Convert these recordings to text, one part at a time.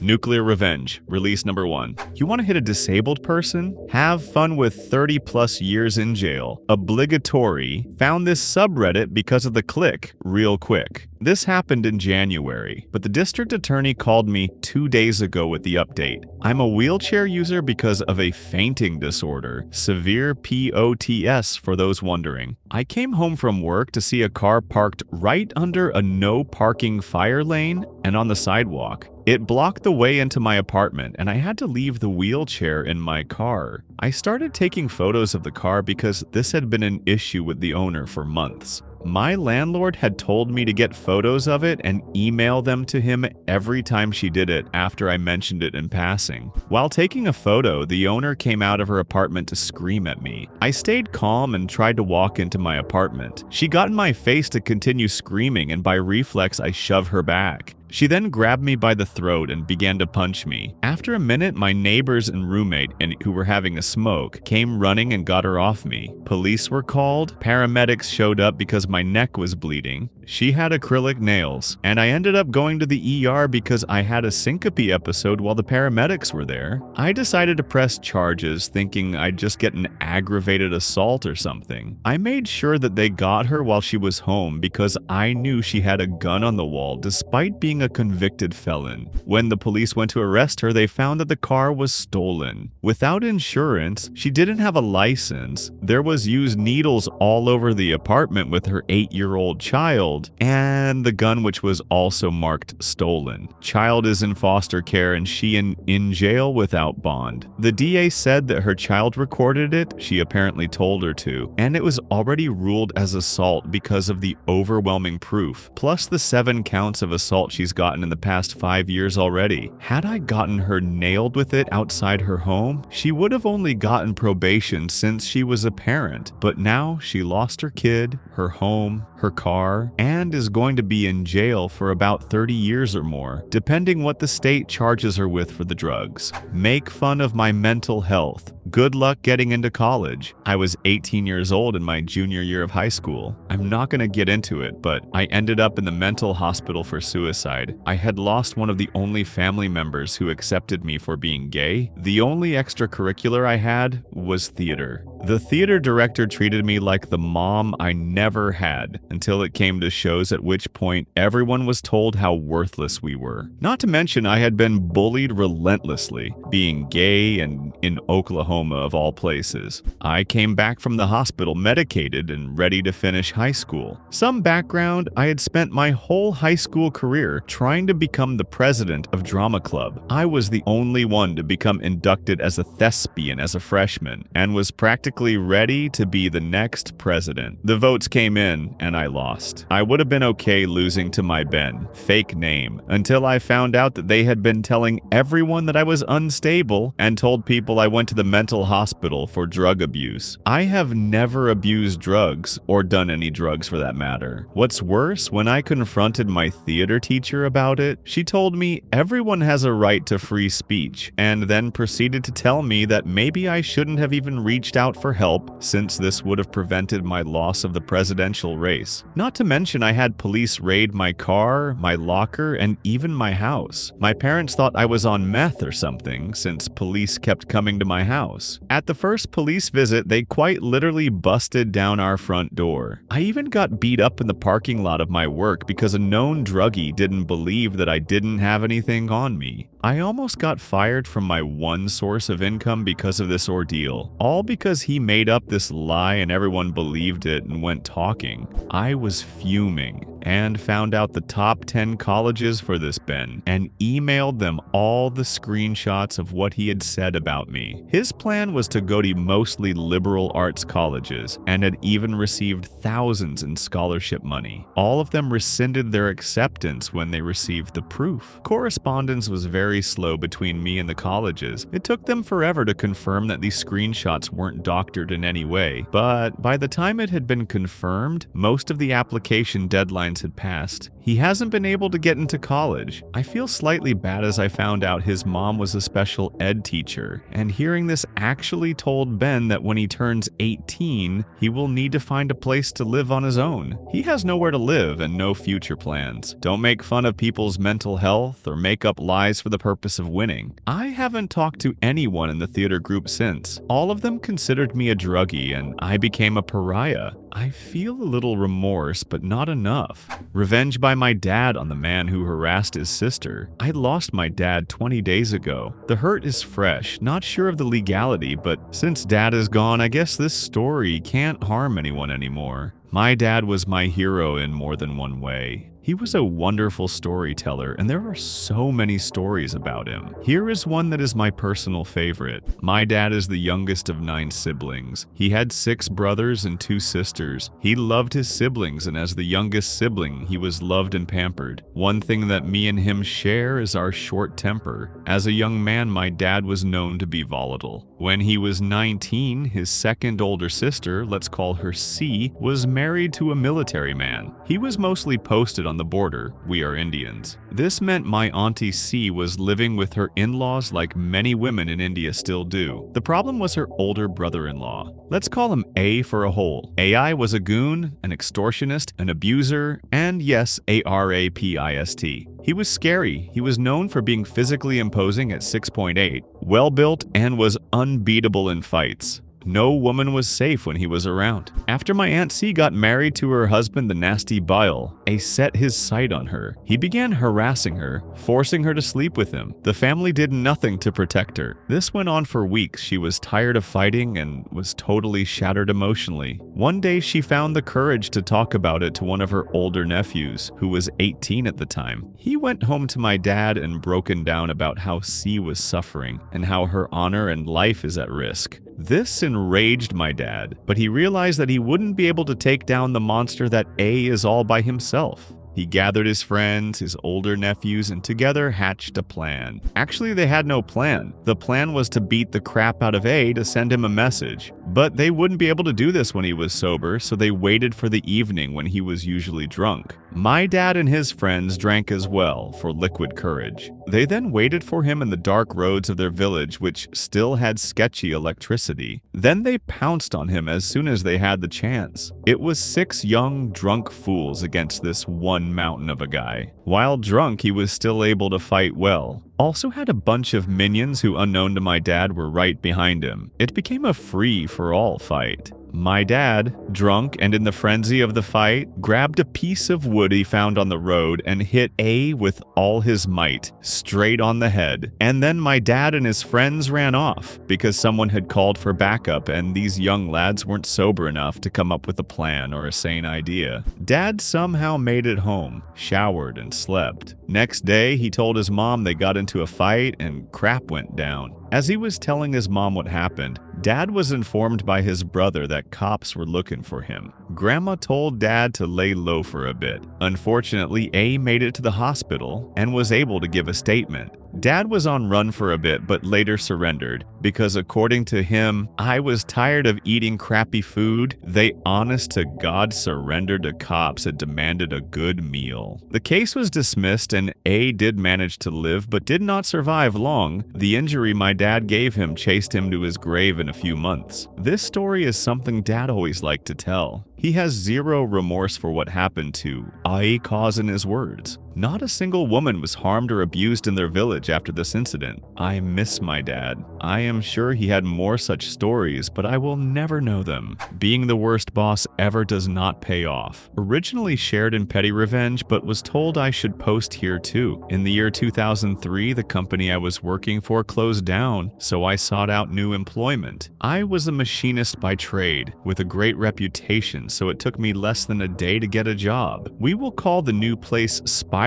Nuclear Revenge, release number 1. You want to hit a disabled person? Have fun with 30 plus years in jail. Obligatory. Found this subreddit because of the click, real quick. This happened in January, but the district attorney called me 2 days ago with the update. I'm a wheelchair user because of a fainting disorder, severe POTS for those wondering. I came home from work to see a car parked right under a no parking fire lane and on the sidewalk. It blocked the way into my apartment, and I had to leave the wheelchair in my car. I started taking photos of the car because this had been an issue with the owner for months. My landlord had told me to get photos of it and email them to him every time she did it after I mentioned it in passing. While taking a photo, the owner came out of her apartment to scream at me. I stayed calm and tried to walk into my apartment. She got in my face to continue screaming, and by reflex, I shoved her back. She then grabbed me by the throat and began to punch me. After a minute, my neighbors and roommate, who were having a smoke, came running and got her off me. Police were called. Paramedics showed up because my neck was bleeding. She had acrylic nails, and I ended up going to the ER because I had a syncope episode while the paramedics were there. I decided to press charges, thinking I'd just get an aggravated assault or something. I made sure that they got her while she was home because I knew she had a gun on the wall despite being a convicted felon. When the police went to arrest her, they found that the car was stolen. Without insurance, she didn't have a license. There was used needles all over the apartment with her 8-year-old child, and the gun, which was also marked stolen. Child is in foster care and she in jail without bond. The DA said that her child recorded it, she apparently told her to, and it was already ruled as assault because of the overwhelming proof, plus the 7 counts of assault she's gotten in the past 5 years already. Had I gotten her nailed with it outside her home, she would have only gotten probation since she was a parent, but now she lost her kid, her home, her car, and is going to be in jail for about 30 years or more, depending what the state charges her with for the drugs. Make fun of my mental health. Good luck getting into college. I was 18 years old in my junior year of high school. I'm not going to get into it, but I ended up in the mental hospital for suicide. I had lost one of the only family members who accepted me for being gay. The only extracurricular I had was theater. The theater director treated me like the mom I never had until it came to shows, at which point everyone was told how worthless we were. Not to mention I had been bullied relentlessly, being gay and in Oklahoma of all places. I came back from the hospital medicated and ready to finish high school. Some background, I had spent my whole high school career trying to become the president of drama club. I was the only one to become inducted as a thespian as a freshman and was practically ready to be the next president. The votes came in and I lost. I would have been okay losing to my Ben, fake name, until I found out that they had been telling everyone that I was unstable and told people I went to the mental hospital for drug abuse. I have never abused drugs or done any drugs for that matter. What's worse, when I confronted my theater teacher about it, she told me everyone has a right to free speech, and then proceeded to tell me that maybe I shouldn't have even reached out for help since this would have prevented my loss of the presidential race. Not to mention I had police raid my car, my locker, and even my house. My parents thought I was on meth or something since police kept coming to my house. At the first police visit, they quite literally busted down our front door. I even got beat up in the parking lot of my work because a known druggie didn't believe that I didn't have anything on me. I almost got fired from my one source of income because of this ordeal, all because he made up this lie and everyone believed it and went talking. I was fuming and found out the top 10 colleges for this Ben and emailed them all the screenshots of what he had said about me. His plan was to go to mostly liberal arts colleges and had even received thousands in scholarship money. All of them rescinded their acceptance when they received the proof. Correspondence was very slow between me and the colleges. It took them forever to confirm that these screenshots weren't doctored in any way, but by the time it had been confirmed, most of the application deadlines had passed. He hasn't been able to get into college. I feel slightly bad as I found out his mom was a special ed teacher, and hearing this actually told Ben that when he turns 18, he will need to find a place to live on his own. He has nowhere to live and no future plans. Don't make fun of people's mental health or make up lies for the purpose of winning. I haven't talked to anyone in the theater group since. All of them considered me a druggie and I became a pariah. I feel a little remorse, but not enough. Revenge by my dad on the man who harassed his sister. I lost my dad 20 days ago. The hurt is fresh, not sure of the legality, but since dad is gone, I guess this story can't harm anyone anymore. My dad was my hero in more than one way. He was a wonderful storyteller, and there are so many stories about him. Here is one that is my personal favorite. My dad is the youngest of 9 siblings. He had 6 brothers and 2 sisters. He loved his siblings, and as the youngest sibling, he was loved and pampered. One thing that me and him share is our short temper. As a young man, my dad was known to be volatile. When he was 19, his second older sister, let's call her C, was married to a military man. He was mostly posted on the border. We are Indians. This meant my auntie C was living with her in-laws like many women in India still do. The problem was her older brother-in-law. Let's call him A for a whole. AI was a goon, an extortionist, an abuser, and yes, a rapist. He was scary. He was known for being physically imposing at 6'8", well-built, and was unbeatable in fights. No woman was safe when he was around. After my Aunt C got married to her husband, the nasty Bile, A set his sight on her. He began harassing her, forcing her to sleep with him. The family did nothing to protect her. This went on for weeks. She was tired of fighting and was totally shattered emotionally. One day she found the courage to talk about it to one of her older nephews, who was 18 at the time. He went home to my dad and broken down about how C was suffering and how her honor and life is at risk. This enraged my dad, but he realized that he wouldn't be able to take down the monster that A is all by himself. He gathered his friends, his older nephews, and together hatched a plan. Actually, they had no plan. The plan was to beat the crap out of A to send him a message. But they wouldn't be able to do this when he was sober, so they waited for the evening when he was usually drunk. My dad and his friends drank as well, for liquid courage. They then waited for him in the dark roads of their village, which still had sketchy electricity. Then they pounced on him as soon as they had the chance. It was 6 young, drunk fools against this one mountain of a guy. While drunk, he was still able to fight well. Also had a bunch of minions who, unknown to my dad, were right behind him. It became a free-for-all fight. My dad, drunk and in the frenzy of the fight, grabbed a piece of wood he found on the road and hit A with all his might, straight on the head. And then my dad and his friends ran off because someone had called for backup and these young lads weren't sober enough to come up with a plan or a sane idea. Dad somehow made it home, showered and slept. Next day, he told his mom they got into a fight and crap went down. As he was telling his mom what happened, Dad was informed by his brother that cops were looking for him. Grandma told Dad to lay low for a bit. Unfortunately, A made it to the hospital and was able to give a statement. Dad was on run for a bit but later surrendered because, according to him, I was tired of eating crappy food. They honest to God surrendered to cops and demanded a good meal. The case was dismissed and A did manage to live but did not survive long. The injury my dad gave him chased him to his grave in a few months. This story is something Dad always liked to tell. He has zero remorse for what happened to I cause in his words. Not a single woman was harmed or abused in their village after this incident. I miss my dad. I am sure he had more such stories, but I will never know them. Being the worst boss ever does not pay off. Originally shared in Petty Revenge, but was told I should post here too. In the year 2003, the company I was working for closed down, so I sought out new employment. I was a machinist by trade, with a great reputation, so it took me less than a day to get a job. We will call the new place Spiral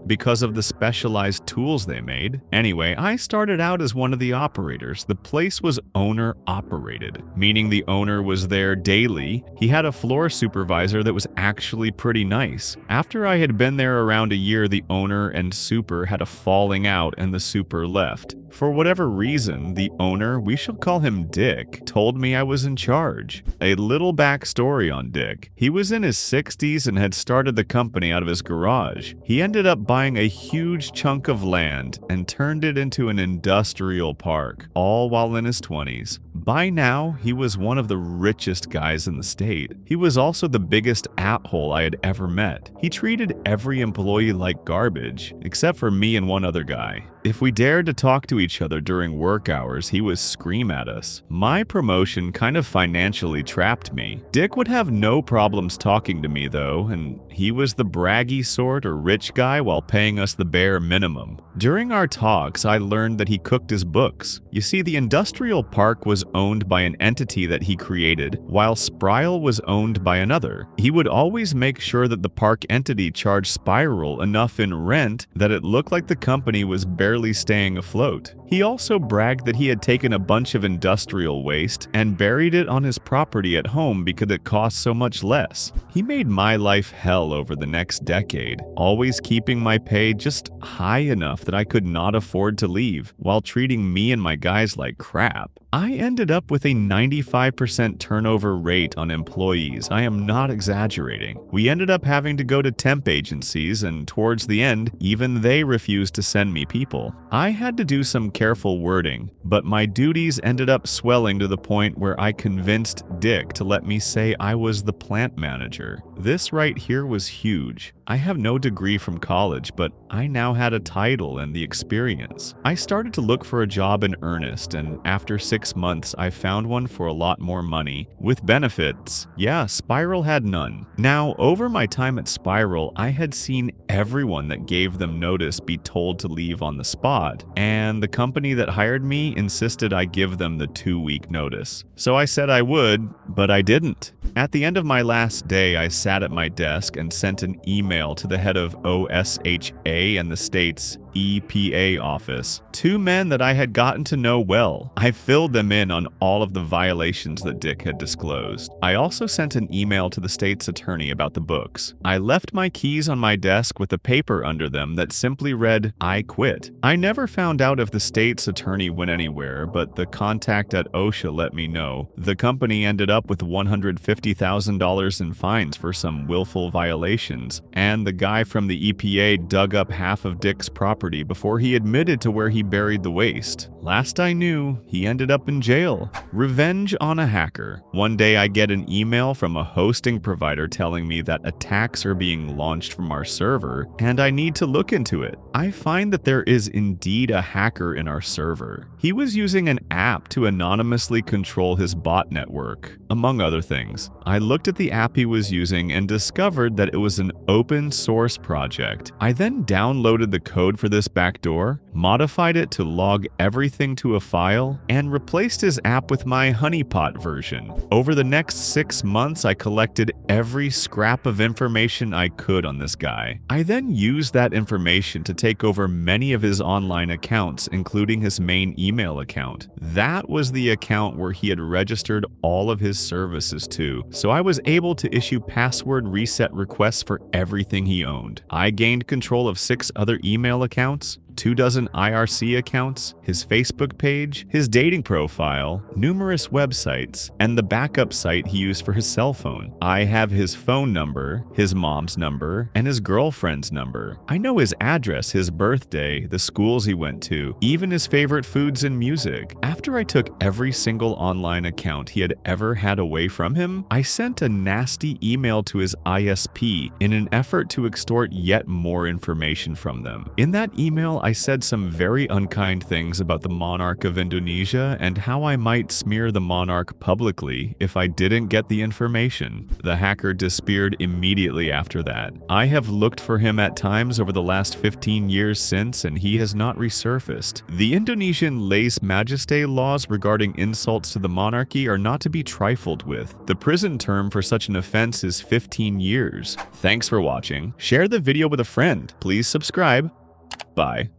because of the specialized tools they made. Anyway, I started out as one of the operators. The place was owner-operated, meaning the owner was there daily. He had a floor supervisor that was actually pretty nice. After I had been there around a year, the owner and super had a falling out and the super left. For whatever reason, the owner, we shall call him Dick, told me I was in charge. A little backstory on Dick. He was in his 60s and had started the company out of his garage. He ended up buying a huge chunk of land and turned it into an industrial park, all while in his 20s. By now, he was one of the richest guys in the state. He was also the biggest at-hole I had ever met. He treated every employee like garbage, except for me and one other guy. If we dared to talk to each other during work hours, he would scream at us. My promotion kind of financially trapped me. Dick would have no problems talking to me though, and he was the braggy sort or rich guy while paying us the bare minimum. During our talks, I learned that he cooked his books. You see, the industrial park was owned by an entity that he created, while Spiral was owned by another. He would always make sure that the park entity charged Spiral enough in rent that it looked like the company was barely staying afloat. He also bragged that he had taken a bunch of industrial waste and buried it on his property at home because it cost so much less. He made my life hell over the next decade, always keeping my pay just high enough that I could not afford to leave, while treating me and my guys like crap. I ended up with a 95% turnover rate on employees. I am not exaggerating. We ended up having to go to temp agencies, and towards the end, even they refused to send me people. I had to do some careful wording, but my duties ended up swelling to the point where I convinced Dick to let me say I was the plant manager. This right here was huge. I have no degree from college, but I now had a title and the experience. I started to look for a job in earnest, and after 6 months, I found one for a lot more money. With benefits, yeah, Spiral had none. Now, over my time at Spiral, I had seen everyone that gave them notice be told to leave on the spot, and the company that hired me insisted I give them the 2-week notice. So I said I would, but I didn't. At the end of my last day, I sat at my desk and sent an email to the head of OSHA and the state's EPA office. 2 men that I had gotten to know well. I filled them in on all of the violations that Dick had disclosed. I also sent an email to the state's attorney about the books. I left my keys on my desk with a paper under them that simply read, "I quit." I never found out if the state's attorney went anywhere, but the contact at OSHA let me know. The company ended up with $150,000 in fines for some willful violations, and the guy from the EPA dug up half of Dick's property before he admitted to where he buried the waste. Last I knew, he ended up in jail. Revenge on a hacker. One day I get an email from a hosting provider telling me that attacks are being launched from our server, and I need to look into it. I find that there is indeed a hacker in our server. He was using an app to anonymously control his bot network, among other things. I looked at the app he was using and discovered that it was an open source project. I then downloaded the code for this backdoor, modified it to log everything to a file, and replaced his app with my honeypot version. Over the next 6 months, I collected every scrap of information I could on this guy. I then used that information to take over many of his online accounts, including his main email account. That was the account where he had registered all of his services to, so I was able to issue password reset requests for everything he owned. I gained control of 6 other email accounts, 24 IRC accounts, his Facebook page, his dating profile, numerous websites, and the backup site he used for his cell phone. I have his phone number, his mom's number, and his girlfriend's number. I know his address, his birthday, the schools he went to, even his favorite foods and music. After I took every single online account he had ever had away from him, I sent a nasty email to his ISP in an effort to extort yet more information from them. In that email, I said some very unkind things about the monarch of Indonesia and how I might smear the monarch publicly if I didn't get the information. The hacker disappeared immediately after that. I have looked for him at times over the last 15 years since, and he has not resurfaced. The Indonesian lèse majesté laws regarding insults to the monarchy are not to be trifled with. The prison term for such an offense is 15 years. Thanks for watching. Share the video with a friend. Please subscribe. Bye.